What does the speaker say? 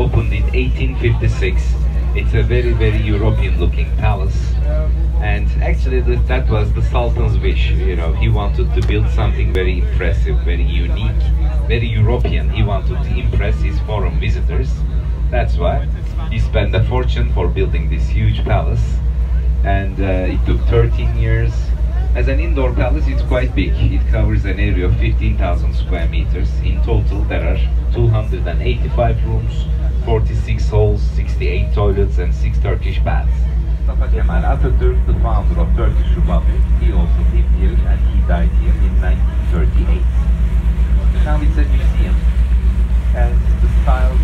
opened in 1856. It's a very, very European looking palace. And actually that was the Sultan's wish, you know, he wanted to build something very impressive, very unique, very European. He wanted to impress his foreign visitors. That's why he spent a fortune for building this huge palace. And it took 13 years. As an indoor palace, it's quite big. It covers an area of 15,000 square meters. In total, there are 285 rooms, 46 halls, 68 toilets, and 6 Turkish baths. Mustafa Kemal Atatürk, the founder of Turkish Republic, he also lived here and he died here in 1938. Now it's a museum, and the style